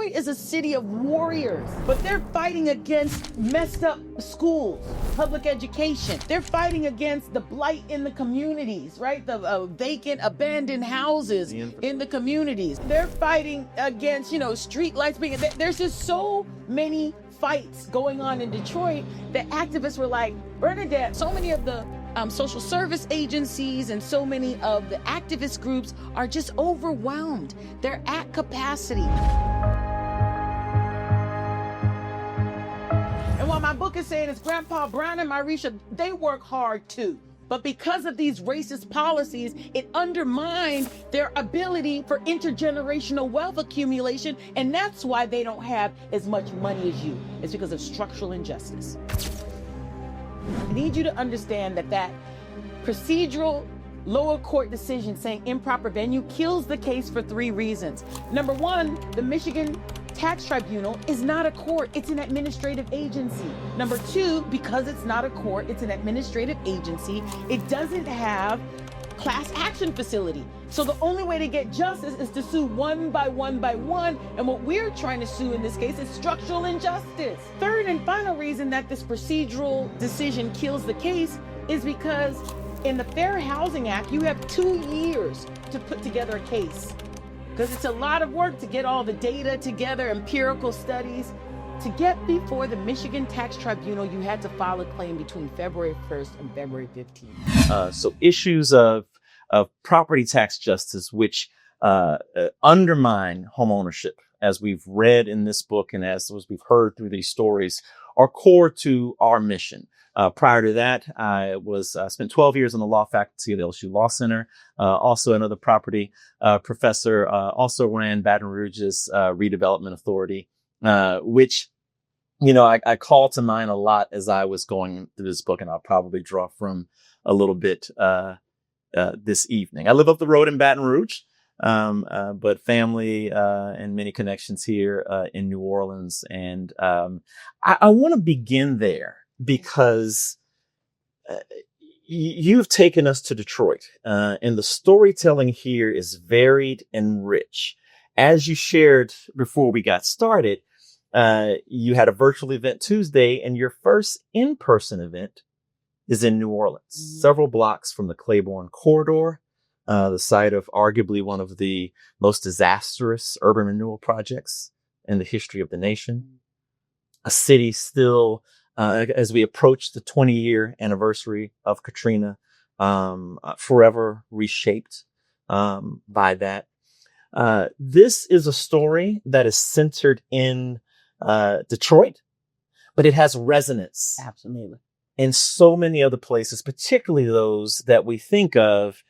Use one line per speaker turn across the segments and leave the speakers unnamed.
Detroit is a city of warriors, but they're fighting against messed up schools, public education. They're fighting against the blight in the communities, right? The vacant, abandoned houses in the communities. They're fighting against, street lights being, there's just so many fights going on in Detroit that activists were like, Bernadette, so many of the social service agencies and so many of the activist groups are just overwhelmed. They're at capacity. And what my book is saying is Grandpa Brown and Marisha, they work hard too. But because of these racist policies, it undermined their ability for intergenerational wealth accumulation. And that's why they don't have as much money as you. It's because of structural injustice. I need you to understand that procedural lower court decision saying improper venue kills the case for 3 reasons. Number 1, the Michigan Tax Tribunal is not a court, it's an administrative agency. Number 2, because it's not a court, it's an administrative agency, it doesn't have class action facility. So the only way to get justice is to sue one by one by one. And what we're trying to sue in this case is structural injustice. Third and final reason that this procedural decision kills the case is because in the Fair Housing Act, you have 2 years to put together a case. Because it's a lot of work to get all the data together, empirical studies. To get before the Michigan Tax Tribunal, you had to file a claim between February 1st and February 15th.
So issues of property tax justice, which undermine home ownership, as we've read in this book and as we've heard through these stories, are core to our mission. Prior to that, I spent 12 years on the law faculty at the LSU Law Center, also another property professor, also ran Baton Rouge's Redevelopment Authority, which, I call to mind a lot as I was going through this book, and I'll probably draw from a little bit this evening. I live up the road in Baton Rouge, but family and many connections here in New Orleans. And I want to begin there because you've taken us to Detroit, and the storytelling here is varied and rich. As you shared before we got started, you had a virtual event Tuesday, and your first in-person event is in New Orleans, several blocks from the Claiborne Corridor, the site of arguably one of the most disastrous urban renewal projects in the history of the nation. A city still, as we approach the 20-year anniversary of Katrina, forever reshaped by that. This is a story that is centered in Detroit, but it has resonance.
Absolutely.
In so many other places, particularly those that we think of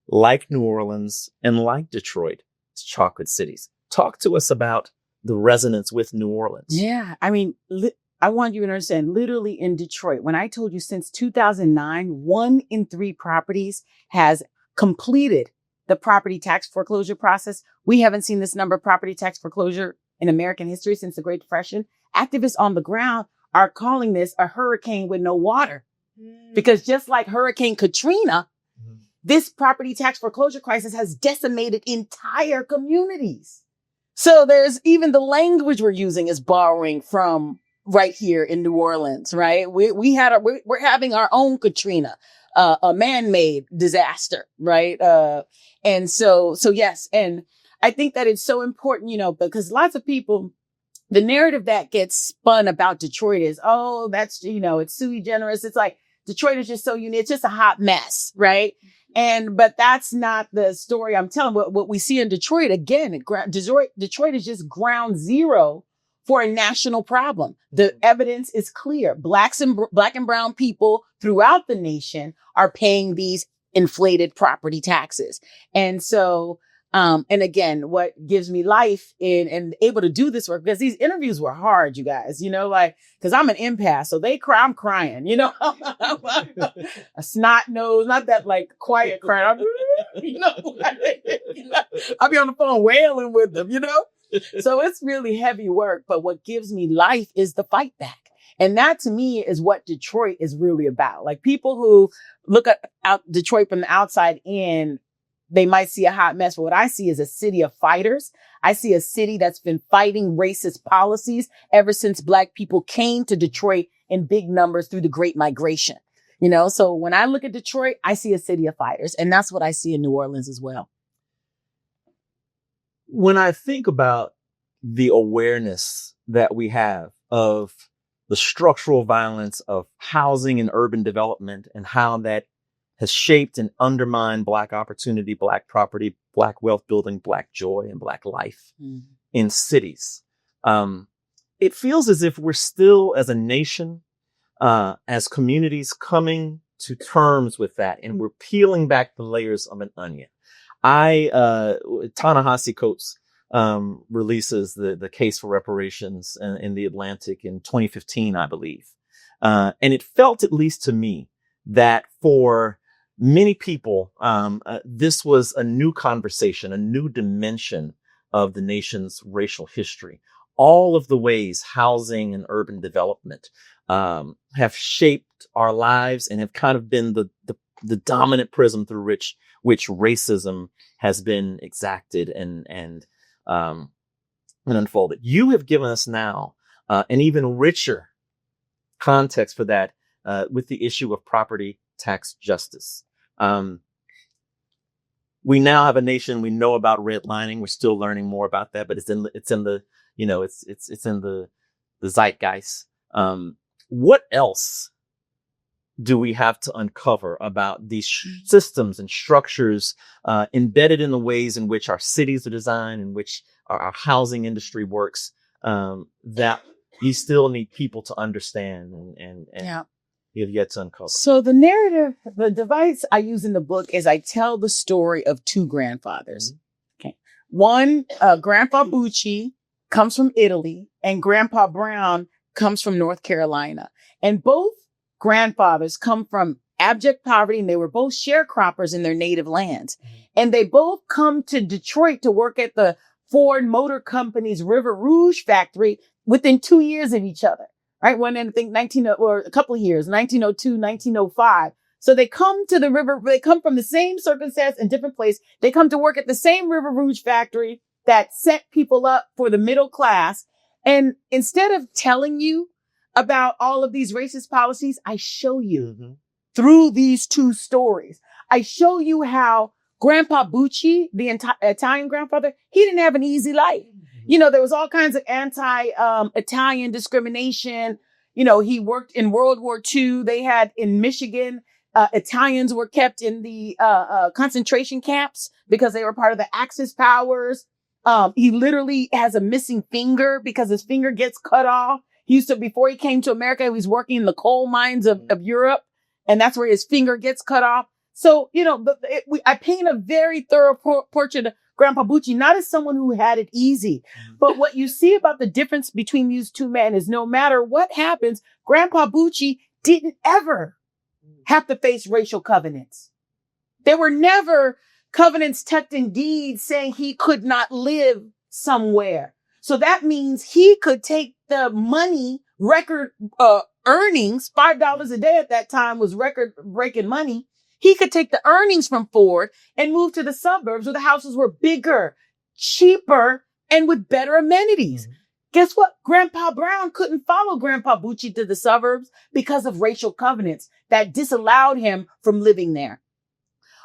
like New Orleans and like Detroit as chocolate cities. Talk to us about the resonance with New Orleans.
Yeah, I mean, I want you to understand, literally in Detroit, when I told you since 2009, 1 in 3 properties has completed the property tax foreclosure process. We haven't seen this number of property tax foreclosure in American history since the Great Depression. Activists on the ground are calling this a hurricane with no water. Because just like Hurricane Katrina, this property tax foreclosure crisis has decimated entire communities. So there's even the language we're using is borrowing from right here in New Orleans, right? We're having our own Katrina, a man-made disaster, right? And so yes. And I think that it's so important, because lots of people, the narrative that gets spun about Detroit is, oh, that's, it's sui generis. It's like Detroit is just so unique. It's just a hot mess, right? But that's not the story I'm telling. What we see in Detroit, again, Detroit is just ground zero for a national problem. The evidence is clear. Black and brown people throughout the nation are paying these inflated property taxes. And so, and again, what gives me life and able to do this work, because these interviews were hard, you guys, cause I'm an empath. So I'm crying, a snot nose, not that like quiet crying. I'll be on the phone wailing with them, So it's really heavy work. But what gives me life is the fight back. And that to me is what Detroit is really about. Like people who look at Detroit from the outside in, they might see a hot mess. But what I see is a city of fighters. I see a city that's been fighting racist policies ever since Black people came to Detroit in big numbers through the Great Migration. So when I look at Detroit, I see a city of fighters. And that's what I see in New Orleans as well.
When I think about the awareness that we have of the structural violence of housing and urban development and how that has shaped and undermined Black opportunity, Black property, Black wealth building, Black joy, and Black life in cities. It feels as if we're still, as a nation, as communities, coming to terms with that, and we're peeling back the layers of an onion. Ta-Nehisi Coates releases the case for reparations in the Atlantic in 2015, I believe. And it felt, at least to me, that for many people, this was a new conversation, a new dimension of the nation's racial history. All of the ways housing and urban development have shaped our lives and have kind of been the dominant prism through which racism has been exacted and unfolded. You have given us now an even richer context for that with the issue of property tax justice. We now have a nation. We know about redlining. We're still learning more about that, but it's in the zeitgeist. What else do we have to uncover about these systems and structures embedded in the ways in which our cities are designed, in which our housing industry works, that you still need people to understand and you have yet to uncover?
So the narrative, the device I use in the book is I tell the story of two grandfathers. Okay. One, Grandpa Bucci comes from Italy and Grandpa Brown comes from North Carolina. And both grandfathers come from abject poverty, and they were both sharecroppers in their native lands. And they both come to Detroit to work at the Ford Motor Company's River Rouge factory within 2 years of each other, right? When I think a couple of years, 1902, 1905. So they come to the river, they come from the same circumstance in different place. They come to work at the same River Rouge factory that set people up for the middle class. And instead of telling you about all of these racist policies, I show you through these two stories. I show you how Grandpa Bucci, the Italian grandfather, he didn't have an easy life. There was all kinds of anti-Italian discrimination. He worked in World War II. They had in Michigan, Italians were kept in the concentration camps because they were part of the Axis powers. He literally has a missing finger because his finger gets cut off. Before he came to America, he was working in the coal mines of Europe, and that's where his finger gets cut off. So, I paint a very thorough portrait of Grandpa Bucci, not as someone who had it easy, but what you see about the difference between these two men is no matter what happens, Grandpa Bucci didn't ever have to face racial covenants. There were never covenants tucked in deeds saying he could not live somewhere. So that means he could take the money, record earnings, $5 a day at that time was record breaking money. He could take the earnings from Ford and move to the suburbs where the houses were bigger, cheaper, and with better amenities. Guess what? Grandpa Brown couldn't follow Grandpa Bucci to the suburbs because of racial covenants that disallowed him from living there.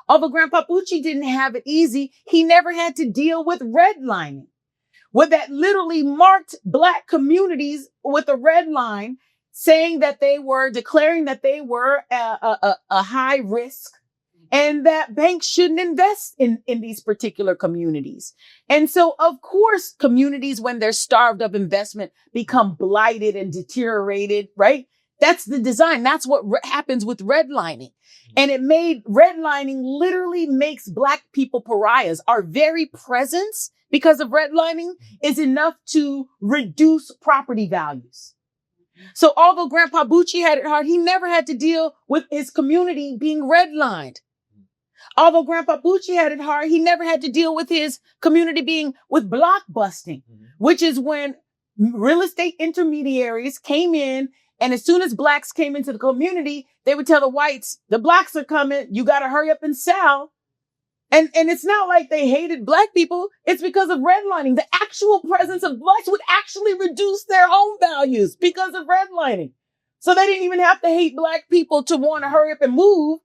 Although Grandpa Bucci didn't have it easy, he never had to deal with redlining, where that literally marked Black communities with a red line, saying that they were declaring that they were a high risk and that banks shouldn't invest in these particular communities. And so, of course, communities, when they're starved of investment, become blighted and deteriorated, right? That's the design. That's what happens with redlining. And redlining literally makes Black people pariahs. Our very presence, because of redlining, is enough to reduce property values. So although Grandpa Bucci had it hard, he never had to deal with his community being redlined. Although Grandpa Bucci had it hard, he never had to deal with his community being with block busting, which is when real estate intermediaries came in, and as soon as Blacks came into the community, they would tell the whites, the Blacks are coming, you got to hurry up and sell. And it's not like they hated black people. It's because of redlining. The actual presence of blacks would actually reduce their home values because of redlining. So they didn't even have to hate black people to want to hurry up and move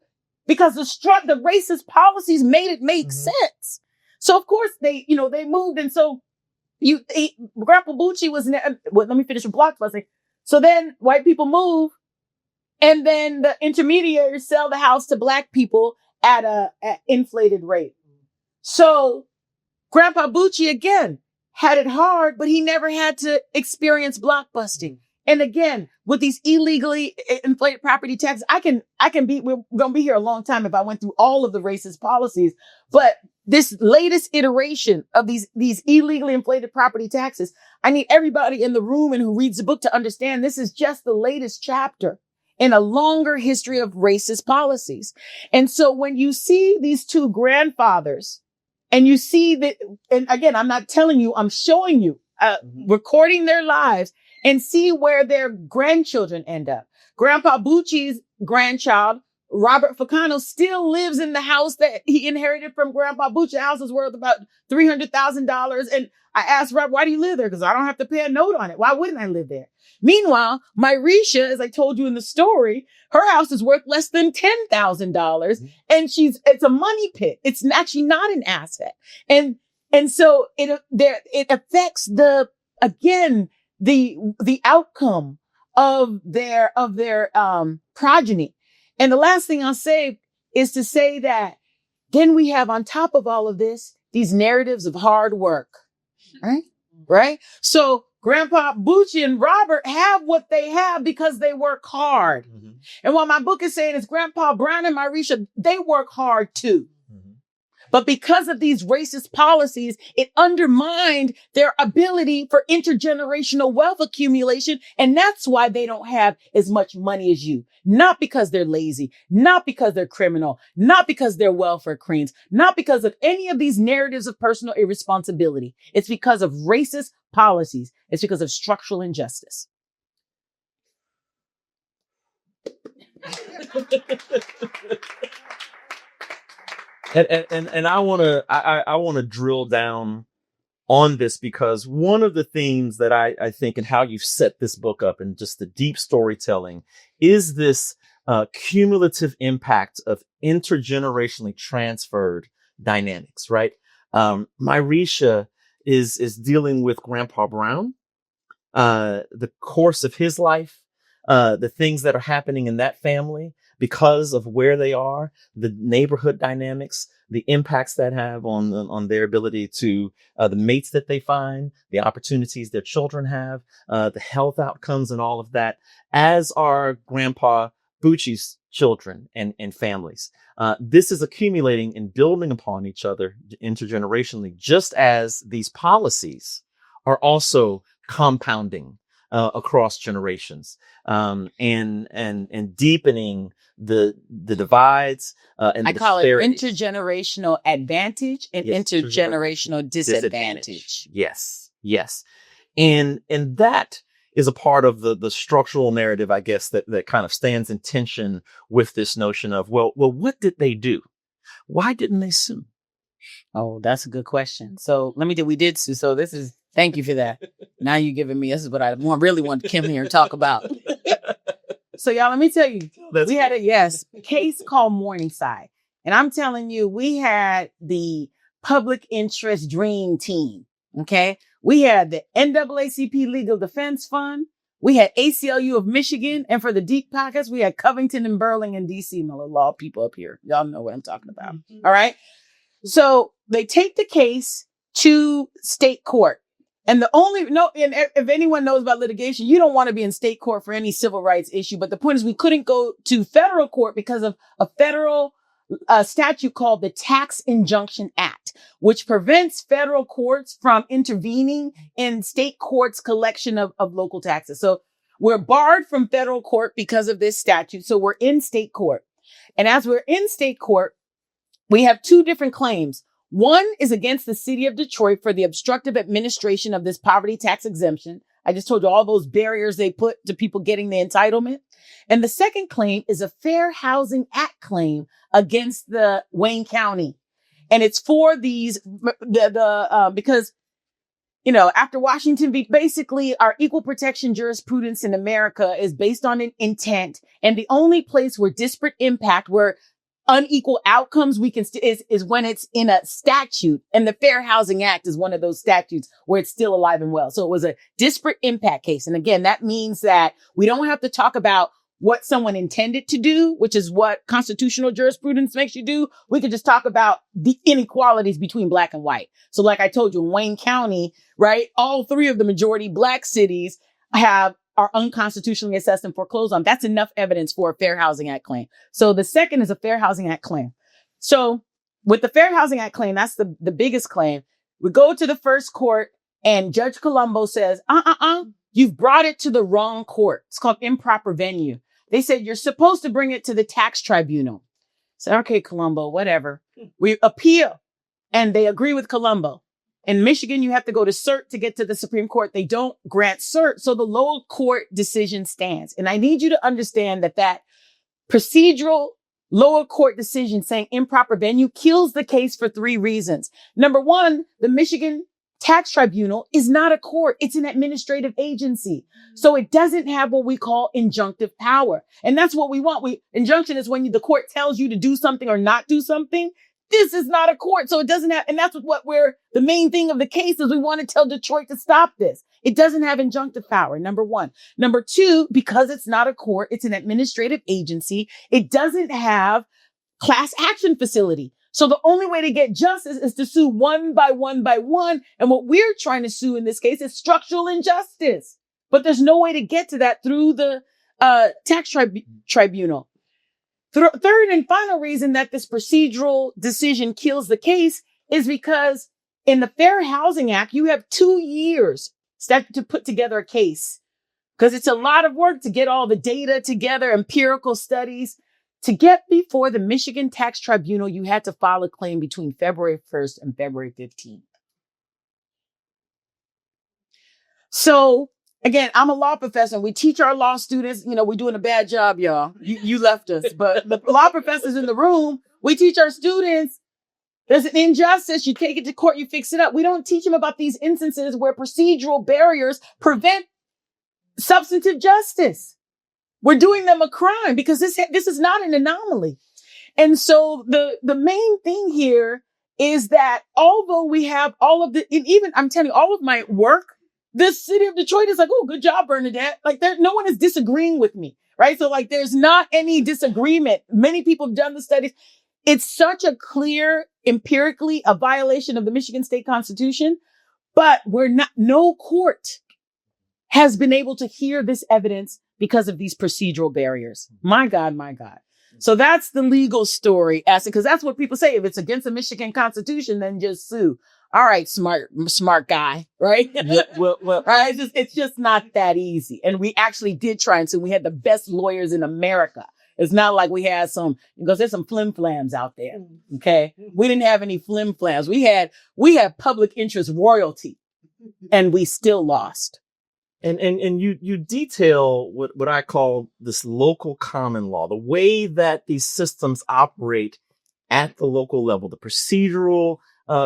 because the racist policies made it make sense. So of course they moved. And so Grandpa Bucci let me finish with blockbusting. So then white people move, and then the intermediaries sell the house to black people at inflated rate. So Grandpa Bucci again had it hard, but he never had to experience blockbusting. And again, with these illegally inflated property taxes, we're going to be here a long time if I went through all of the racist policies, but this latest iteration of these illegally inflated property taxes, I need everybody in the room and who reads the book to understand this is just the latest chapter in a longer history of racist policies. And so when you see these two grandfathers and you see that, and again, I'm not telling you, I'm showing you, recording their lives and see where their grandchildren end up. Grandpa Bucci's grandchild, Robert Ficano, still lives in the house that he inherited from Grandpa Bucci. The house is worth about $300,000. And I asked Robert, why do you live there? Because I don't have to pay a note on it. Why wouldn't I live there? Meanwhile, Myrisha, as I told you in the story, her house is worth less than $10,000. And it's a money pit. It's actually not an asset. And so it affects the outcome of their progeny. And the last thing I'll say is to say that then we have on top of all of this, these narratives of hard work, right? Right? So Grandpa Bucci and Robert have what they have because they work hard. And what my book is saying is Grandpa Brown and Myrisha, they work hard too. But because of these racist policies, it undermined their ability for intergenerational wealth accumulation. And that's why they don't have as much money as you. Not because they're lazy, not because they're criminal, not because they're welfare queens, not because of any of these narratives of personal irresponsibility. It's because of racist policies. It's because of structural injustice.
And I want to drill down on this because one of the themes that I think and how you've set this book up and just the deep storytelling is this cumulative impact of intergenerationally transferred dynamics, right? Myrisha is dealing with Grandpa Brown, the course of his life, the things that are happening in that family because of where they are, the neighborhood dynamics, the impacts that have on their ability to the mates that they find, the opportunities their children have, the health outcomes and all of that, as are Grandpa Bucci's children and families. This is accumulating and building upon each other intergenerationally, just as these policies are also compounding across generations, and deepening the divides and
I
the
call it
disparities.
intergenerational advantage and
Yes.
intergenerational disadvantage.
Yes. And that is a part of the structural narrative, I guess, that kind of stands in tension with this notion of, well, what did they do? Why didn't they sue?
Oh, that's a good question. So we did sue. So thank you for that. Now you're giving me, this is what I really want to come here and talk about. So y'all, let me tell you, we had a case called Morningside. And I'm telling you, we had the public interest dream team. Okay. We had the NAACP Legal Defense Fund. We had ACLU of Michigan. And for the deep pockets, we had Covington and Burling and DC Miller Law people up here. Y'all know what I'm talking about. All right. So they take the case to state court. And if anyone knows about litigation, you don't want to be in state court for any civil rights issue. But the point is we couldn't go to federal court because of a federal statute called the Tax Injunction Act, which prevents federal courts from intervening in state courts' collection of local taxes. So we're barred from federal court because of this statute. So we're in state court. And as we're in state court, we have two different claims. One is against the city of Detroit for the obstructive administration of this poverty tax exemption. I just told you all those barriers they put to people getting the entitlement. And the second claim is a Fair Housing Act claim against the Wayne County. And it's for these, because, after Washington, basically our equal protection jurisprudence in America is based on an intent. And the only place where disparate impact, where unequal outcomes is when it's in a statute, and the Fair Housing Act is one of those statutes where it's still alive and well. So it was a disparate impact case. And again, that means that we don't have to talk about what someone intended to do, which is what constitutional jurisprudence makes you do. We could just talk about the inequalities between black and white. So like I told you, in Wayne County, right, all three of the majority black cities are unconstitutionally assessed and foreclosed on. That's enough evidence for a Fair Housing Act claim. So the second is a Fair Housing Act claim. So with the Fair Housing Act claim, that's the biggest claim. We go to the first court and Judge Colombo says, you've brought it to the wrong court. It's called improper venue. They said, you're supposed to bring it to the tax tribunal. So, okay, Colombo, whatever. We appeal and they agree with Colombo. In Michigan, you have to go to cert to get to the Supreme Court. They don't grant cert. So the lower court decision stands. And I need you to understand that procedural lower court decision saying improper venue kills the case for three reasons. Number one, the Michigan Tax Tribunal is not a court. It's an administrative agency. So it doesn't have what we call injunctive power. And that's what we want. Injunction is when the court tells you to do something or not do something. This is not a court. So it doesn't have, and that's the main thing of the case is we want to tell Detroit to stop this. It doesn't have injunctive power, number one. Number two, because it's not a court, it's an administrative agency. It doesn't have class action facility. So the only way to get justice is to sue one by one by one. And what we're trying to sue in this case is structural injustice. But there's no way to get to that through the tax tribunal. Third and final reason that this procedural decision kills the case is because in the Fair Housing Act, you have 2 years to put together a case, because it's a lot of work to get all the data together, empirical studies. To get before the Michigan Tax Tribunal, you had to file a claim between February 1st and February 15th. So again, I'm a law professor and we teach our law students, we're doing a bad job, y'all. You left us, but the law professors in the room, we teach our students, there's an injustice. You take it to court, you fix it up. We don't teach them about these instances where procedural barriers prevent substantive justice. We're doing them a crime because this is not an anomaly. And so the main thing here is that although we have all of I'm telling you, all of my work, the city of Detroit is like, oh, good job, Bernadette. Like no one is disagreeing with me, right? So like there's not any disagreement. Many people have done the studies. It's such a clear, empirically, a violation of the Michigan State Constitution, but no court has been able to hear this evidence because of these procedural barriers. My God, my God. So that's the legal story, because that's what people say. If it's against the Michigan Constitution, then just sue. All right, smart guy, right?
Yeah, well,
right? It's just not that easy. And we actually did try and sue. We had the best lawyers in America. It's not like we had because there's some flim-flams out there. Okay. We didn't have any flim-flams. We had public interest royalty and we still lost.
And you detail what I call this local common law, the way that these systems operate at the local level, the procedural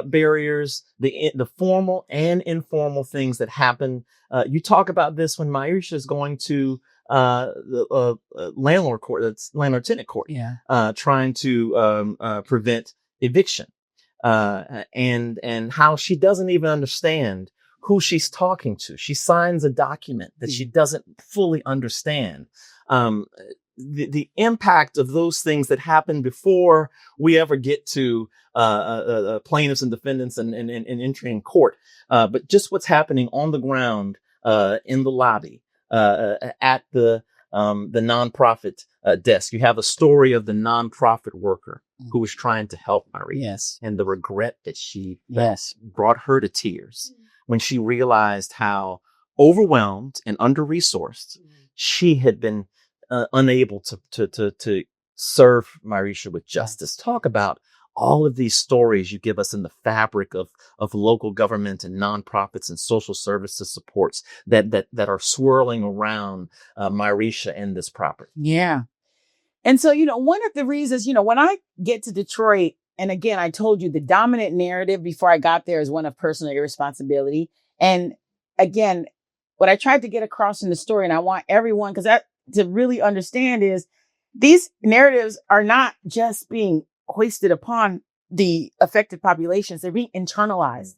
barriers, the formal and informal things that happen. You talk about this when Maisha is going to the landlord court, that's landlord tenant court, trying to prevent eviction, and how she doesn't even understand who she's talking to. She signs a document that she doesn't fully understand. The impact of those things that happen before we ever get to plaintiffs and defendants and entry in court, but just what's happening on the ground in the lobby at the nonprofit desk. You have a story of the nonprofit worker who was trying to help Marie, and the regret that she brought her to tears when she realized how overwhelmed and under-resourced she had been, unable to serve Marisha with justice. Talk about all of these stories you give us in the fabric of local government and nonprofits and social services supports that are swirling around Marisha and this property.
Yeah. And so, one of the reasons, when I get to Detroit, and again, I told you the dominant narrative before I got there is one of personal irresponsibility. And again, what I tried to get across in the story, and I want everyone, because that to really understand is these narratives are not just being hoisted upon the affected populations. They're being internalized,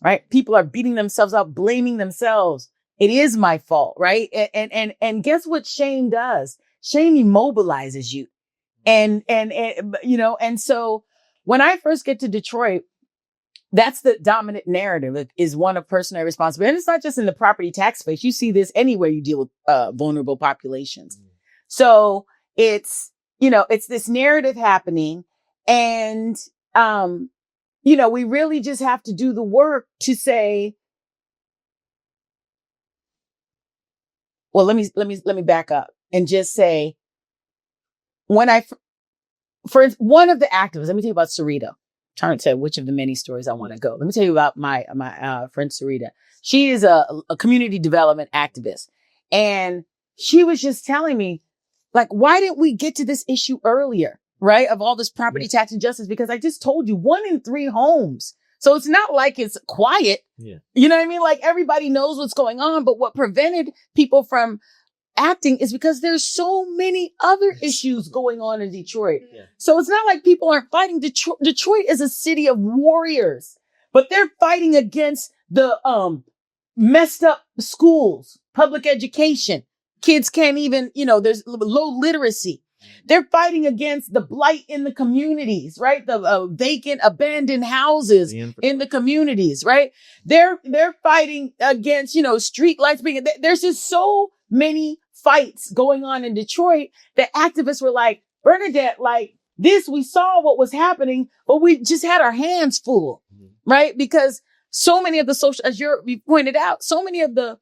right? People are beating themselves up, blaming themselves. It is my fault, right? And guess what shame does? Shame immobilizes you. And and so when I first get to Detroit, that's the dominant narrative. It is one of personal responsibility. And it's not just in the property tax space. You see this anywhere you deal with vulnerable populations. So it's this narrative happening. And, we really just have to do the work to say, well, let me back up and just say, for one of the activists, let me tell you about Sarita. Trying to tell which of the many stories I want to go. Let me tell you about my friend Sarita. She is a community development activist. And she was just telling me, like, why didn't we get to this issue earlier, right? Of all this property tax injustice, because I just told you 1 in 3 homes. So it's not like it's quiet. Yeah. You know what I mean? Like everybody knows what's going on, but what prevented people from acting is because there's so many other issues going on in Detroit. Yeah. So it's not like people aren't fighting. Detroit is a city of warriors, but they're fighting against the messed up schools, public education. Kids can't even, there's low literacy. They're fighting against the blight in the communities, right? The vacant, abandoned houses in the communities, right? They're fighting against, street lights being, there's just so many fights going on in Detroit that activists were like, Bernadette, like this, we saw what was happening, but we just had our hands full, right? Because so many of the social, as you pointed out, so many of the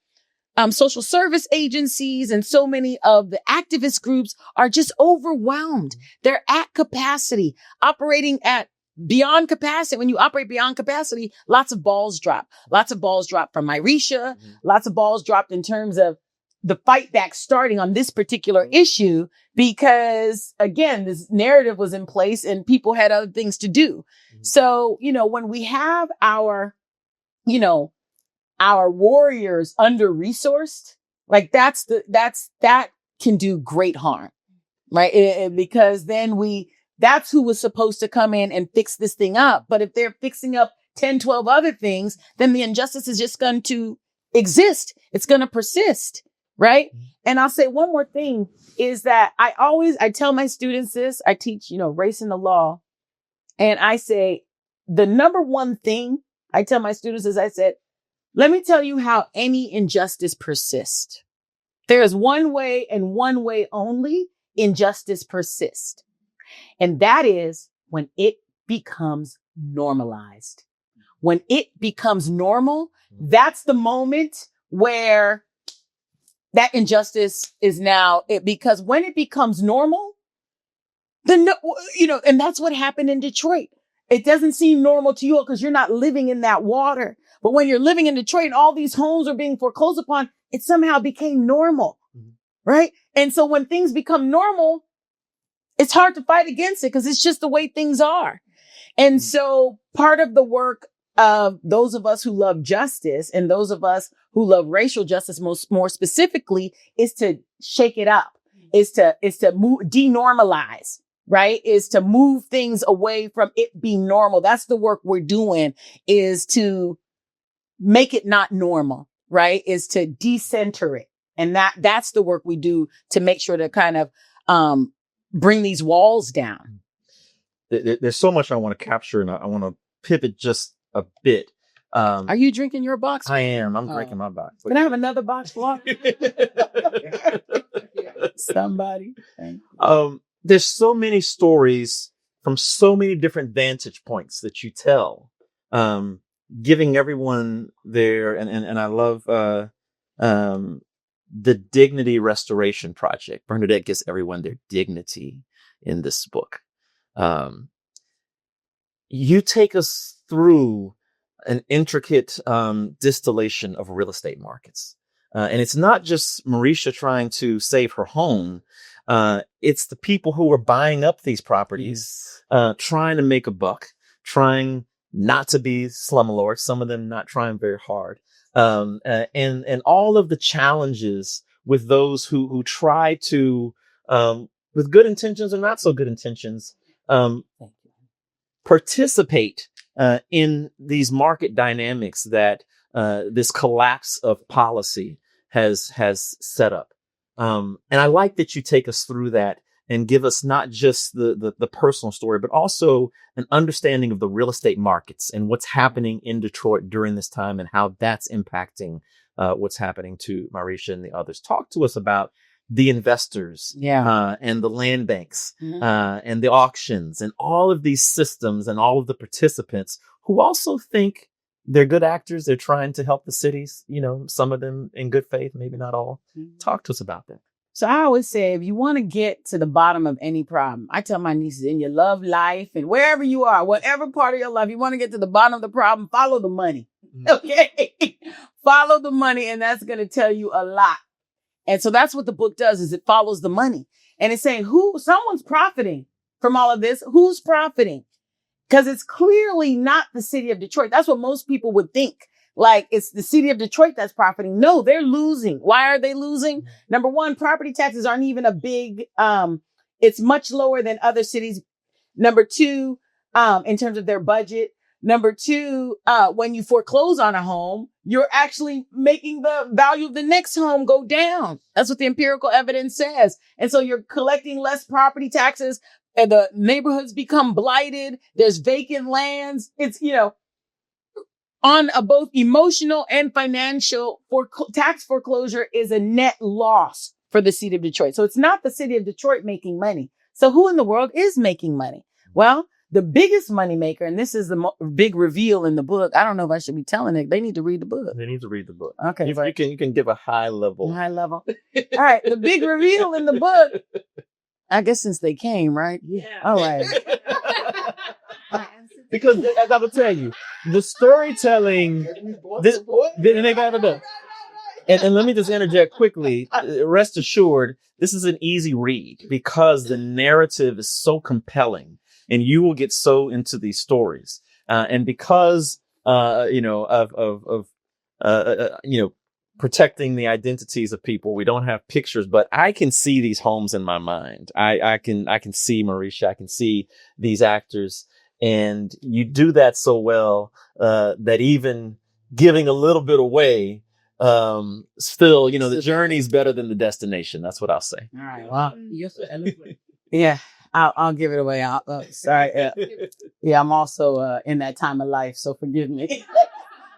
social service agencies and so many of the activist groups are just overwhelmed. They're at capacity, operating at beyond capacity. When you operate beyond capacity, lots of balls drop. Lots of balls drop from Myrisha. Lots of balls dropped in terms of the fight back starting on this particular issue because, again, this narrative was in place and people had other things to do. So, when we have our warriors under-resourced, like that can do great harm, right? Because then that's who was supposed to come in and fix this thing up. But if they're fixing up 10, 12 other things, then the injustice is just going to exist. It's going to persist, right? And I'll say one more thing is that I tell my students this, I teach, race and the law. And I say, the number one thing I tell my students is I said, let me tell you how any injustice persists. There is one way and one way only injustice persists. And that is when it becomes normalized. When it becomes normal, that's the moment where that injustice is because when it becomes normal, then, and that's what happened in Detroit. It doesn't seem normal to you because you're not living in that water. But when you're living in Detroit and all these homes are being foreclosed upon, it somehow became normal, right? And so when things become normal, it's hard to fight against it because it's just the way things are. And so part of the work of those of us who love justice and those of us who love racial justice more specifically is to shake it up, is to denormalize. Right? Is to move things away from it being normal. That's the work we're doing, is to make it not normal, right? Is to decenter it. And that's the work we do to make sure to kind of bring these walls down.
There's so much I want to capture, and I want to pivot just a bit.
Are you drinking your box?
I am. I'm drinking my box.
Can I have another box for somebody? Thank you.
There's so many stories from so many different vantage points that you tell, giving everyone their, and I love, the Dignity Restoration Project. Bernadette gives everyone their dignity in this book. You take us through an intricate, distillation of real estate markets. And it's not just Myrisha trying to save her home. It's the people who are buying up these properties, trying to make a buck, trying not to be slumlords, some of them not trying very hard. And all of the challenges with those who try to, with good intentions or not so good intentions, participate in these market dynamics that this collapse of policy has set up. And I like that you take us through that and give us not just the personal story, but also an understanding of the real estate markets and what's happening in Detroit during this time and how that's impacting what's happening to Marisha and the others. Talk to us about the investors and the land banks and the auctions and all of these systems and all of the participants who also think they're good actors. They're trying to help the cities, some of them in good faith, maybe not all. Talk to us about that.
So I always say, if you want to get to the bottom of any problem, I tell my nieces, in your love life and wherever you are, whatever part of your life, you want to get to the bottom of the problem, follow the money. Okay. Follow the money. And that's going to tell you a lot. And so that's what the book does, is it follows the money. And it's saying someone's profiting from all of this. Who's profiting? Because it's clearly not the city of Detroit. That's what most people would think. Like, it's the city of Detroit that's profiting. No, they're losing. Why are they losing? Number one, property taxes aren't even a big, it's much lower than other cities. Number two, in terms of their budget. Number two, when you foreclose on a home, you're actually making the value of the next home go down. That's what the empirical evidence says. And so you're collecting less property taxes and the neighborhoods become blighted. There's vacant lands. It's, on a both emotional and financial tax foreclosure is a net loss for the city of Detroit. So it's not the city of Detroit making money. So who in the world is making money? Well, the biggest money maker, and this is the big reveal in the book. I don't know if I should be telling it. They need to read the book.
They need to read the book.
Okay.
You can give a high level.
High level. All right. The big reveal in the book. I guess since they came, right?
Yeah.
All right.
Because as I will tell you, the storytelling, and let me just interject quickly. Rest assured, this is an easy read because the narrative is so compelling, and you will get so into these stories. And because protecting the identities of people, we don't have pictures, but I can see these homes in my mind. I can see Marisha. I can see these actors. And you do that so well that even giving a little bit away, still, the journey's better than the destination. That's what I'll say.
All right. Well, you're so eloquent. Yeah, I'll give it away. Sorry. Yeah, I'm also in that time of life, so forgive me.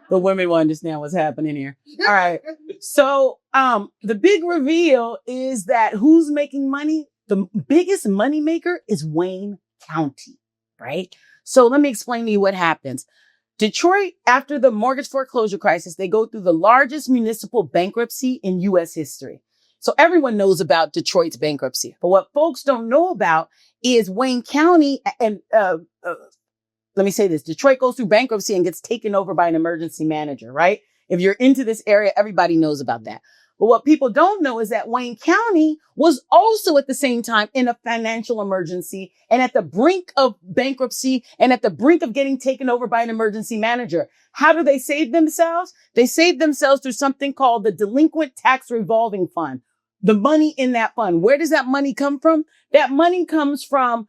The women will understand what's happening here. All right. So the big reveal is that who's making money? The biggest money maker is Wayne County, right? So let me explain to you what happens. Detroit, after the mortgage foreclosure crisis, they go through the largest municipal bankruptcy in U.S. history. So everyone knows about Detroit's bankruptcy. But what folks don't know about is Wayne County and let me say this. Detroit goes through bankruptcy and gets taken over by an emergency manager, right? If you're into this area, everybody knows about that. But what people don't know is that Wayne County was also at the same time in a financial emergency and at the brink of bankruptcy and at the brink of getting taken over by an emergency manager. How do they save themselves? They save themselves through something called the Delinquent Tax Revolving Fund. The money in that fund. Where does that money come from? That money comes from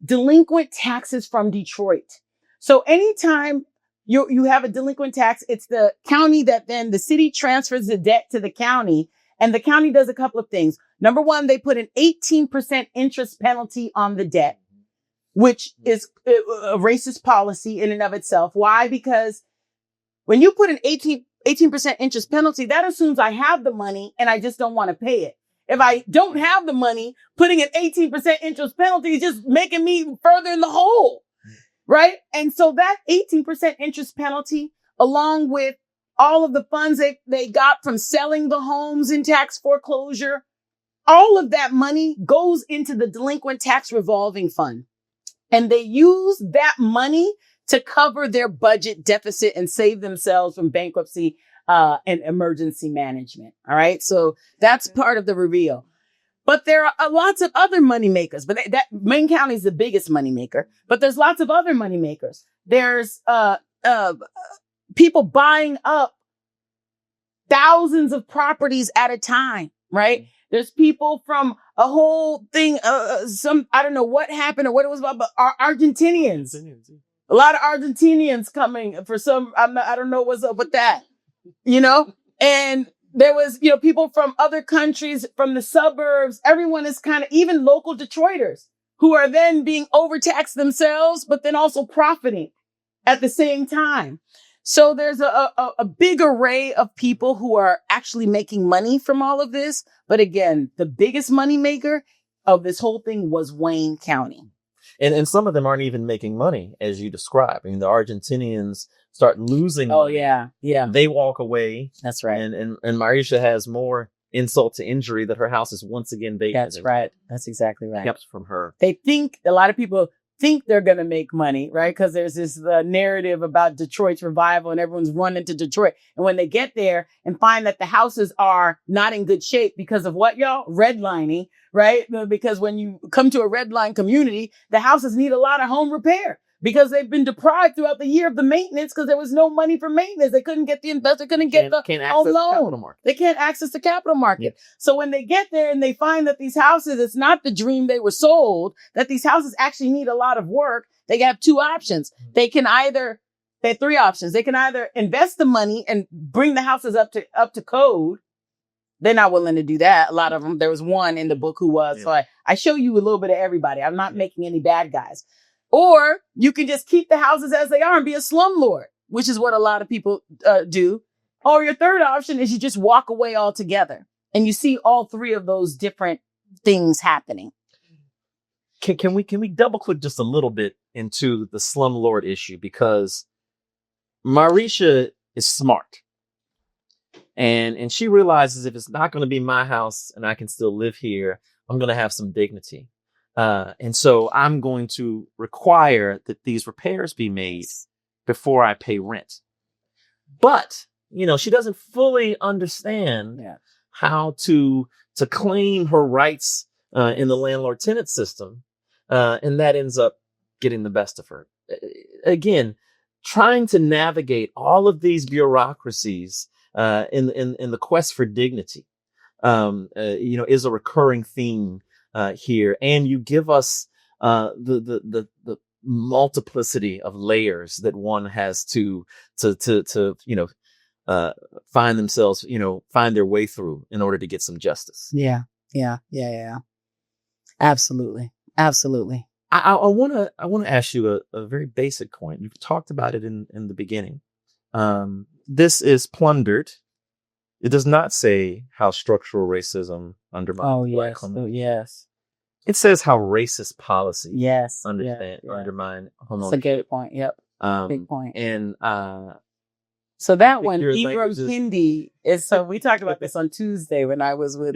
delinquent taxes from Detroit. So anytime you have a delinquent tax, it's the county that then the city transfers the debt to the county, and the county does a couple of things. Number one, they put an 18% interest penalty on the debt, which is a racist policy in and of itself. Why? Because when you put an 18% interest penalty, that assumes I have the money and I just don't want to pay it. If I don't have the money, putting an 18% interest penalty is just making me further in the hole. Right? And so that 18% interest penalty, along with all of the funds they got from selling the homes in tax foreclosure, all of that money goes into the delinquent tax revolving fund. And they use that money to cover their budget deficit and save themselves from bankruptcy and emergency management. All right. So that's part of the reveal. But there are lots of other money makers. But that Maine County is the biggest money maker. But there's lots of other money makers. There's people buying up thousands of properties at a time, right? There's people from a whole thing, I don't know what happened or what it was about, but Argentinians. A lot of Argentinians coming for I don't know what's up with that, and there was, people from other countries, from the suburbs. Everyone is kind of, even local Detroiters who are then being overtaxed themselves, but then also profiting at the same time. So there's a big array of people who are actually making money from all of this. But again, the biggest money maker of this whole thing was Wayne County.
And some of them aren't even making money, as you describe. I mean, the Argentinians start losing money.
Oh, yeah. Yeah.
They walk away.
That's right.
And Marisha has more insult to injury that her house is once again vacant.
That's right. That's exactly right.
Kept from her.
A lot of people think they're going to make money, right? Because there's this narrative about Detroit's revival and everyone's running to Detroit. And when they get there and find that the houses are not in good shape because of what, y'all? Redlining, right? Because when you come to a redline community, the houses need a lot of home repair because they've been deprived throughout the year of the maintenance because there was no money for maintenance. They couldn't get the investor, couldn't get the home loan. They can't access the capital market. Yeah. So when they get there and they find that these houses, it's not the dream they were sold, that these houses actually need a lot of work, they have two options. They have three options. They can either invest the money and bring the houses up to code. They're not willing to do that. A lot of them. There was one in the book who was. Yeah. So I show you a little bit of everybody. I'm not making any bad guys. Or you can just keep the houses as they are and be a slumlord, which is what a lot of people do. Or your third option is you just walk away altogether. And you see all three of those different things happening.
Can we double click just a little bit into the slumlord issue? Because Marisha is smart. And she realizes if it's not going to be my house and I can still live here, I'm going to have some dignity. And so I'm going to require that these repairs be made before I pay rent. But, she doesn't fully understand how to claim her rights in the landlord-tenant system. And that ends up getting the best of her. Again, trying to navigate all of these bureaucracies in the quest for dignity, is a recurring theme here, and you give us the multiplicity of layers that one has to find themselves, find their way through in order to get some justice.
Yeah. Absolutely.
I want to ask you a very basic point. You've talked about it in the beginning. This is plundered. It does not say how structural racism undermines Black homeownership.
Oh, yes.
It says how racist policy
That's
undermine homeownership.
a good point. Yep. Big point.
And
so that one, Ibram Kendi, is, so we talked about this on Tuesday when I was with,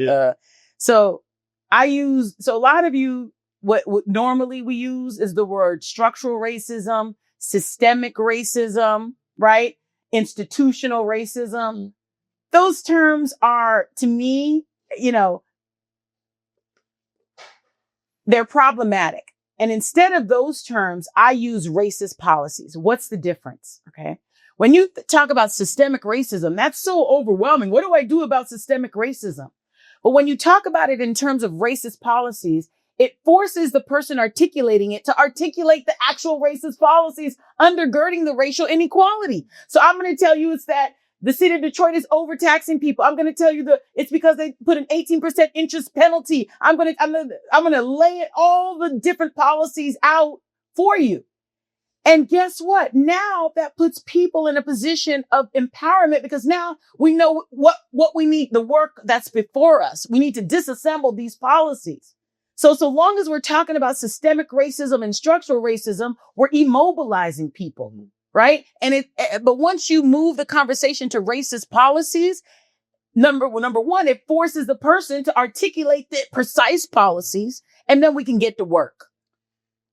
so a lot of you, what normally we use is the word structural racism, systemic racism, right? Institutional racism. Those terms are, to me, they're problematic. And instead of those terms, I use racist policies. What's the difference? Okay. When you talk about systemic racism, that's so overwhelming. What do I do about systemic racism? But when you talk about it in terms of racist policies, it forces the person articulating it to articulate the actual racist policies undergirding the racial inequality. So I'm going to tell you it's that the city of Detroit is overtaxing people. I'm going to tell you it's because they put an 18% interest penalty. I'm going to lay all the different policies out for you. And guess what? Now that puts people in a position of empowerment because now we know what we need, the work that's before us. We need to disassemble these policies. So long as we're talking about systemic racism and structural racism, we're immobilizing people, right? But once you move the conversation to racist policies, number one, it forces the person to articulate the precise policies, and then we can get to work,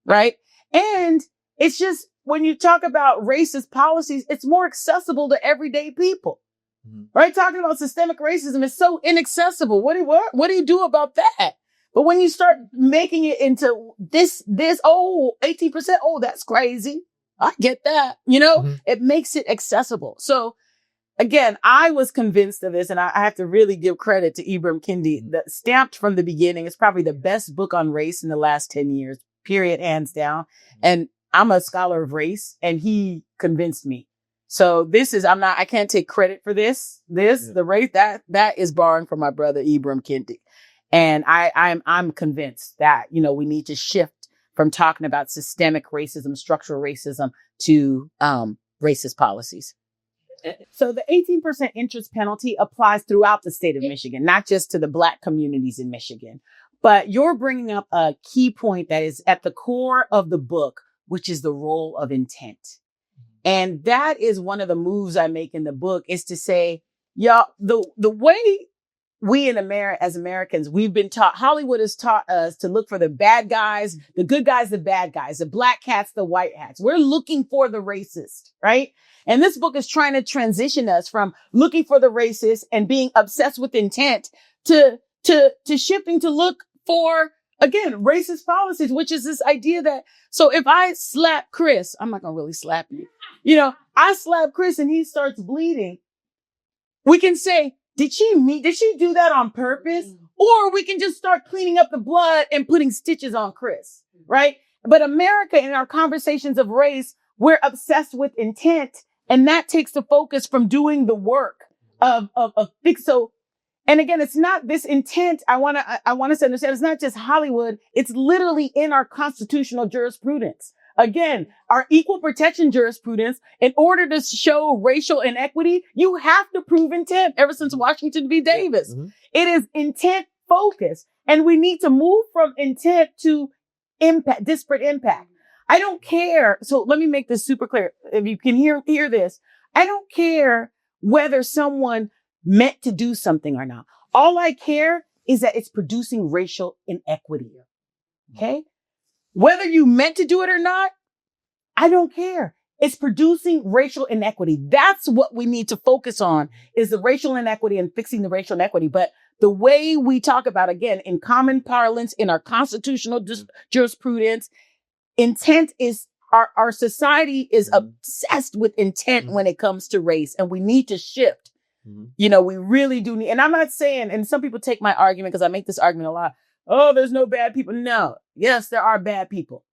right? And it's just, when you talk about racist policies, it's more accessible to everyday people, right? Talking about systemic racism is so inaccessible. What do you do about that? But when you start making it into this, 18%, oh, that's crazy. I get that. It makes it accessible. So again, I was convinced of this, and I have to really give credit to Ibram Kendi, that stamped from the beginning. It's probably the best book on race in the last 10 years, period, hands down. And I'm a scholar of race, and he convinced me. So I can't take credit for this, the race that is borrowing from my brother Ibram Kendi. And I'm convinced that, we need to shift from talking about systemic racism, structural racism to, racist policies. So the 18% interest penalty applies throughout the state of Michigan, not just to the Black communities in Michigan. But you're bringing up a key point that is at the core of the book, which is the role of intent. And that is one of the moves I make in the book, is to say, y'all, the way we as Americans, we've been taught, Hollywood has taught us to look for the bad guys, the good guys, the bad guys, the black hats, the white hats. We're looking for the racist, right? And this book is trying to transition us from looking for the racist and being obsessed with intent to shifting to look for, again, racist policies, which is this idea that, so if I slap Chris, I'm not going to really slap you. I slap Chris and he starts bleeding. We can say, did she do that on purpose? Or we can just start cleaning up the blood and putting stitches on Chris, right? But America, in our conversations of race, we're obsessed with intent. And that takes the focus from doing the work of fix. So, and again, it's not this intent. I want to understand, it's not just Hollywood. It's literally in our constitutional jurisprudence. Again, our equal protection jurisprudence, in order to show racial inequity, you have to prove intent ever since Washington v. Davis. Mm-hmm. It is intent focused. And we need to move from intent to impact, disparate impact. I don't care. So let me make this super clear. If you can hear this, I don't care whether someone meant to do something or not. All I care is that it's producing racial inequity. Okay? Whether you meant to do it or not, I don't care. It's producing racial inequity. That's what we need to focus on, is the racial inequity and fixing the racial inequity. But the way we talk about, again, in common parlance, in our constitutional jurisprudence, intent is, our society is obsessed with intent when it comes to race, and we need to shift. We really do need, and I'm not saying, and some people take my argument, because I make this argument a lot. Oh, there's no bad people. No. Yes, there are bad people.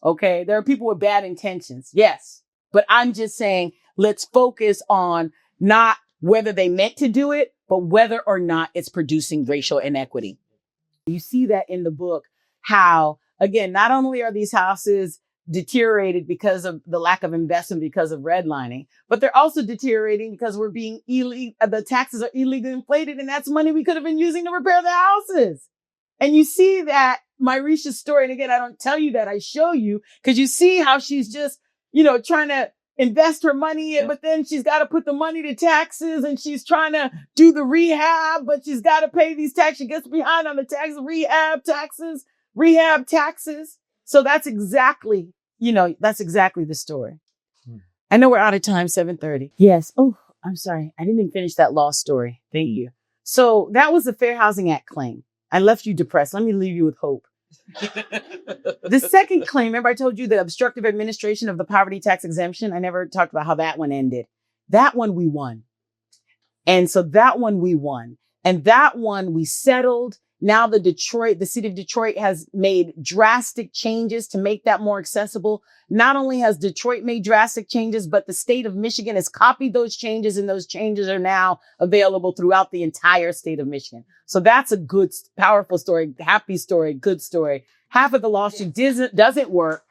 Okay. There are people with bad intentions. Yes. But I'm just saying, let's focus on not whether they meant to do it, but whether or not it's producing racial inequity. You see that in the book, how, again, not only are these houses deteriorated because of the lack of investment, because of redlining, but they're also deteriorating because we're being the taxes are illegally inflated, and that's money we could have been using to repair the houses. And you see that Myrisha's story. And again, I don't tell you that, I show you, because you see how she's just, trying to invest her money in, but then she's got to put the money to taxes, and she's trying to do the rehab, but she's got to pay these taxes. She gets behind on the rehab taxes. So that's exactly the story. I know we're out of time, 7:30. Yes. Oh, I'm sorry. I didn't even finish that law story. Thank you. So that was the Fair Housing Act claim. I left you depressed. Let me leave you with hope. The second claim, remember I told you the obstructive administration of the poverty tax exemption? I never talked about how that one ended. That one we won. And so that one we won. And that one we settled. Now the city of Detroit has made drastic changes to make that more accessible. Not only has Detroit made drastic changes, but the state of Michigan has copied those changes, and those changes are now available throughout the entire state of Michigan. So that's a good, powerful story, happy story, good story. Half of the lawsuit doesn't work.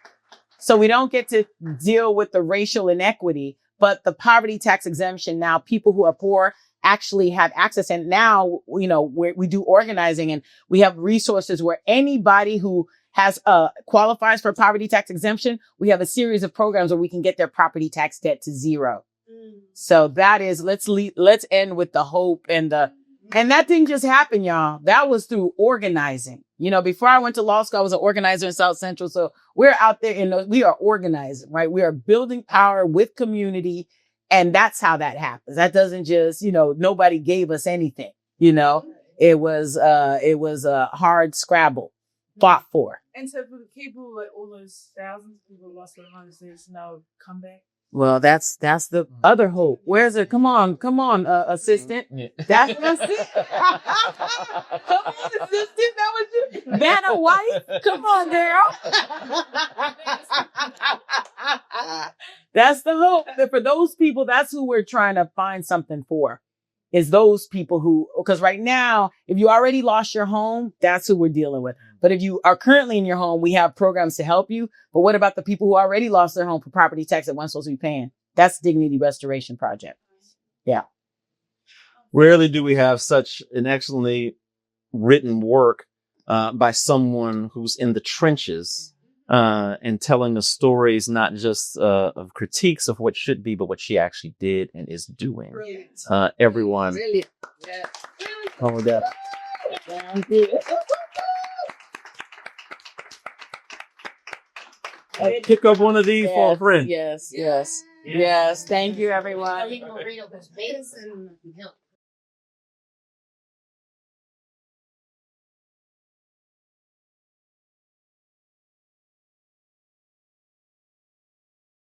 So we don't get to deal with the racial inequity, but the poverty tax exemption, now people who are poor actually have access. And now, we do organizing, and we have resources where anybody who has qualifies for poverty tax exemption, we have a series of programs where we can get their property tax debt to zero. So that is, let's end with the hope and that didn't just happen, y'all. That was through organizing. Before I went to law school, I was an organizer in South Central. So we're out there we are organizing, right? We are building power with community. And that's how that happens. That doesn't just, nobody gave us anything, It was a hard scrabble, fought for.
And so for the people, like all those thousands of people lost their homes, there's no comeback.
Well, that's the other hope. Where's it? Come on, assistant.
Yeah.
That's it. Come on, assistant. That was you. Vanna White. Come on, girl. That's the hope. That for those people, that's who we're trying to find something for. Is those people who, because right now, if you already lost your home, that's who we're dealing with. But if you are currently in your home, we have programs to help you. But what about the people who already lost their home for property tax that weren't supposed to be paying? That's Dignity Restoration Project. Yeah.
Rarely do we have such an excellently written work by someone who's in the trenches and telling us stories, not just of critiques of what should be, but what she actually did and is doing. Everyone.
Brilliant.
Yeah.
Come with that.
Thank you.
Pick up one of these for a friend.
Yes. Thank you, everyone.